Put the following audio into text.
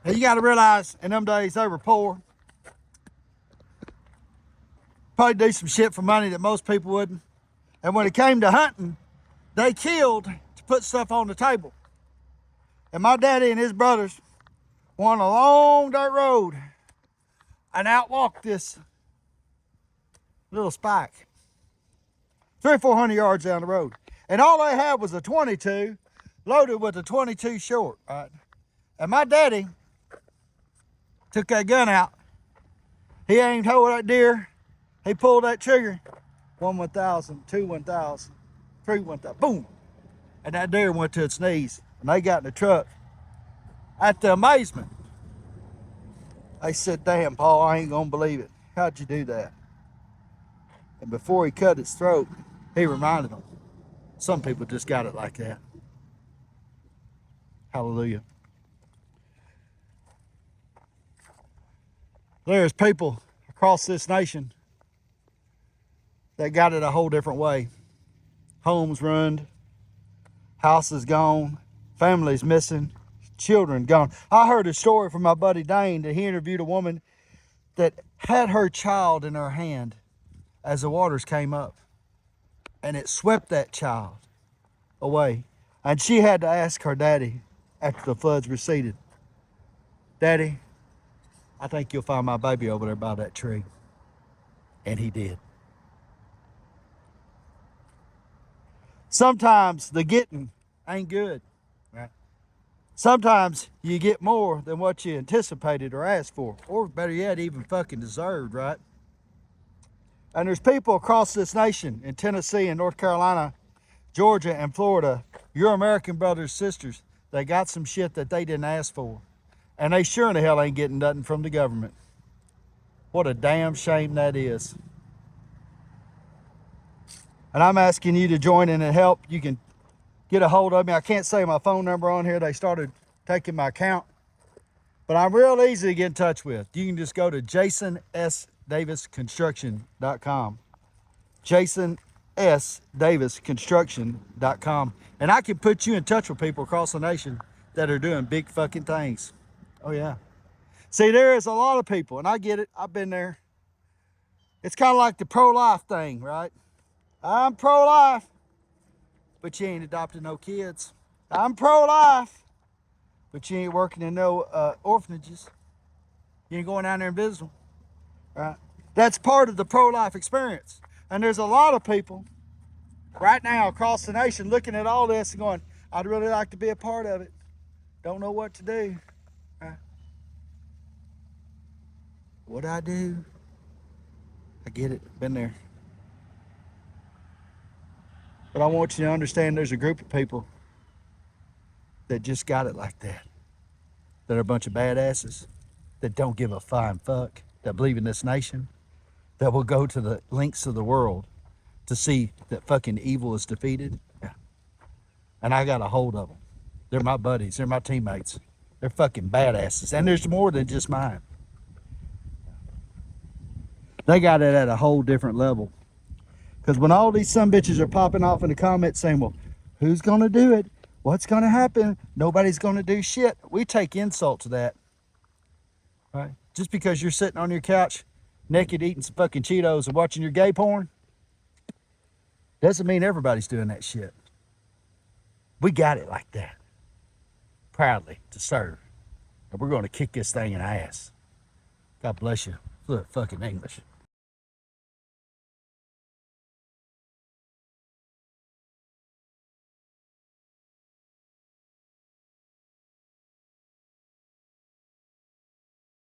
And you got to realize, in them days, they were poor. Probably do some shit for money that most people wouldn't. And when it came to hunting, they killed to put stuff on the table. And my daddy and his brothers went a long dirt road and outwalked this little spike 300 or 400 yards down the road. And all they had was a 22 loaded with a 22 short, right? And my daddy took that gun out. He aimed over that deer. He pulled that trigger. 1 1,000, 2 1,000, 3 1,000, boom. And that deer went to its knees. And they got in the truck. At the amazement, they said, damn, Paul, I ain't gonna believe it. How'd you do that? And before he cut its throat, he reminded them, some people just got it like that. Hallelujah. There's people across this nation that got it a whole different way. Homes ruined, houses gone, families missing, children gone. I heard a story from my buddy Dane that he interviewed a woman that had her child in her hand as the waters came up, and it swept that child away. And she had to ask her daddy after the floods receded, Daddy, I think you'll find my baby over there by that tree. And he did. Sometimes the getting ain't good, right? Sometimes you get more than what you anticipated or asked for, or better yet, even fucking deserved, right? And there's people across this nation in Tennessee and North Carolina, Georgia and Florida, your American brothers, sisters, they got some shit that they didn't ask for. And they sure in the hell ain't getting nothing from the government. What a damn shame that is. And I'm asking you to join in and help. You can get a hold of me. I can't say my phone number on here. They started taking my account. But I'm real easy to get in touch with. You can just go to jasonsdavisconstruction.com. jasonsdavisconstruction.com. And I can put you in touch with people across the nation that are doing big fucking things. Oh, yeah. See, there is a lot of people, and I get it. I've been there. It's kind of like the pro-life thing, right? I'm pro-life, but you ain't adopting no kids. I'm pro-life, but you ain't working in no orphanages. You ain't going down there and visiting them, right? That's part of the pro-life experience. And there's a lot of people right now across the nation looking at all this and going, I'd really like to be a part of it. Don't know what to do. What I do, I get it, been there. But I want you to understand there's a group of people that just got it like that. That are a bunch of badasses, that don't give a flying fuck, that believe in this nation, that will go to the lengths of the world to see that fucking evil is defeated. Yeah. And I got a hold of them. They're my buddies, they're my teammates. They're fucking badasses. And there's more than just mine. They got it at a whole different level. Because when all these sumbitches are popping off in the comments saying, well, who's going to do it? What's going to happen? Nobody's going to do shit. We take insult to that. Right? Just because you're sitting on your couch naked eating some fucking Cheetos and watching your gay porn doesn't mean everybody's doing that shit. We got it like that. Proudly to serve. And we're going to kick this thing in the ass. God bless you. Fluent fucking English.